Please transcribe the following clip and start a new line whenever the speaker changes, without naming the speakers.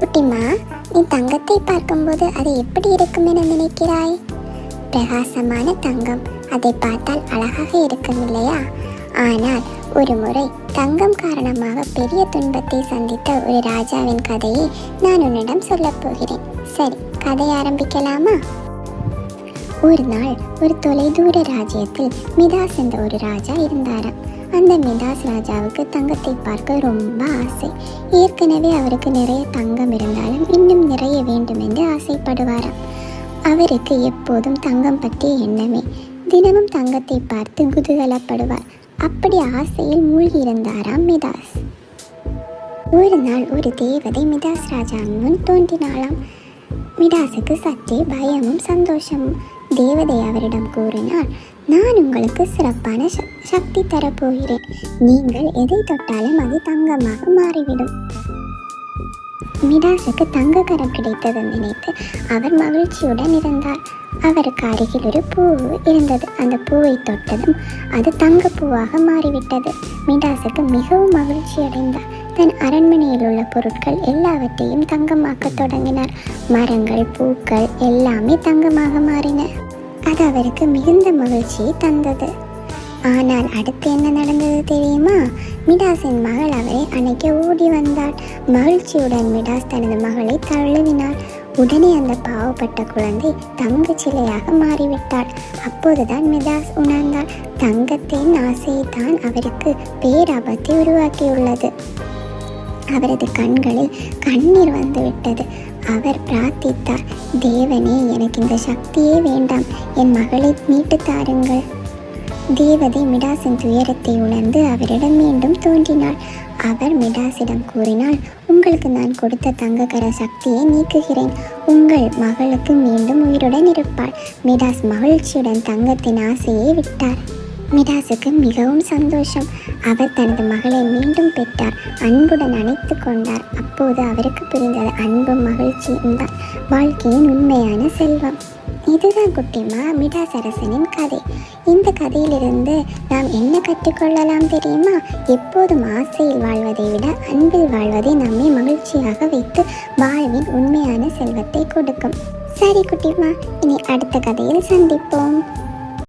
குட்டிமா, நீ தங்கத்தை பார்க்கும்போது அது எப்படி இருக்கும் என நினைக்கிறாய்? பிரகாசமான தங்கம், அதை பார்த்தால் அழகாக இருக்கும் இல்லையா? ஆனால் ஒரு முறை தங்கம் காரணமாக பெரிய துன்பத்தை சந்தித்த ஒரு ராஜாவின் கதையை நான் உன்னிடம் சொல்லப் போகிறேன். சரி, கதை ஆரம்பிக்கலாமா? ஒரு நாள் ஒரு தொலைதூர ராஜ்யத்தில் மிதாஸ் என்ற ஒரு ராஜா இருந்தாராம். அந்த மிதாஸ் ராஜாவுக்கு தங்கத்தை பார்க்க ரொம்ப ஆசை. ஏற்கனவே அவருக்கு நிறைய தங்கம் இருந்தாலும் இன்னும் நிறைய வேண்டும் என்று ஆசைப்படுவாராம். அவருக்கு எப்போதும் தங்கம் பற்றிய எண்ணமே. தினமும் தங்கத்தை பார்த்து குதூகலப்படுவார். அப்படி ஆசையில் மூழ்கி இருந்தாராம் மிதாஸ். ஒரு நாள் ஒரு தேவதை மிதாஸ் ராஜா முன் தோன்றினாளாம். மிடாஸுக்கு சற்றே பயமும் சந்தோஷமும். தேவதை அவரிடம் கூறினார், நான் உங்களுக்கு சிறப்பான சக்தி தரப்போகிறேன். நீங்கள் எதை தொட்டாலும் அது தங்கமாக மாறிவிடும். மிடாஸுக்கு தங்க கரம் கிடைத்ததை நினைத்து அவர் மகிழ்ச்சியுடன் இருந்தார். அவருக்கு அருகில் ஒரு பூ இருந்தது. அந்த பூவை தொட்டதும் அது தங்கப்பூவாக மாறிவிட்டது. மிடாஸுக்கு மிகவும் மகிழ்ச்சி அடைந்தார். தன் அரண்மனையில் உள்ள பொருட்கள் எல்லாவற்றையும் தங்கமாக்க தொடங்கினார். மரங்கள், பூக்கள் எல்லாமே தங்கமாக மாறின. அது அவருக்கு மிகுந்த மகிழ்ச்சியை தந்தது. ஆனால் அடுத்து என்ன நடந்தது தெரியுமா? மிடாஸின் மகள் அவரை அணைக்க ஓடி வந்தாள். மகிழ்ச்சியுடன் மிடாஸ் தனது மகளை தழுவினார். உடனே அந்த பாவப்பட்ட குழந்தை தங்க சிலையாக மாறிவிட்டாள். அப்போதுதான் மிடாஸ் உணர்ந்தார், தங்கத்தின் ஆசைதான் அவருக்கு பேராபத்தை உருவாக்கியுள்ளது. அவரது கண்களில் கண்ணீர் வந்துவிட்டது. அவர் பிரார்த்தித்தார், தேவனே, எனக்கு இந்த சக்தியே வேண்டாம், என் மகளை மீட்டு தாருங்கள். தேவதை மிடாஸின் துயரத்தை உணர்ந்து அவரிடம் மீண்டும் தோன்றினாள். அவர் மிடாஸிடம் கூறினாள், உங்களுக்கு நான் கொடுத்த தங்கக்கர சக்தியை நீக்குகிறேன். உங்கள் மகளுக்கு மீண்டும் உயிருடன் இருப்பாள். மிடாஸ் மகிழ்ச்சியுடன் தங்கத்தின் ஆசையை விட்டார். மிடாஸுக்கு மிகவும் சந்தோஷம். அவர் தனது மகளை மீண்டும் பெற்றார். அன்புடன் அணைத்து கொண்டார். அப்போது அவருக்கு புரிந்தது, அன்பும் மகிழ்ச்சியும் தான் வாழ்க்கையின் உண்மையான செல்வம். இதுதான் குட்டிமா மிடாஸ் அரசனின் கதை. இந்த கதையிலிருந்து நாம் என்ன கற்றுக்கொள்ளலாம் தெரியுமா? எப்போதும் ஆசையில் வாழ்வதை விட அன்பில் வாழ்வதை நம்மை மகிழ்ச்சியாக வைத்து வாழ்வின் உண்மையான செல்வத்தை கொடுக்கும். சரி குட்டிமா, இனி அடுத்த கதையில் சந்திப்போம்.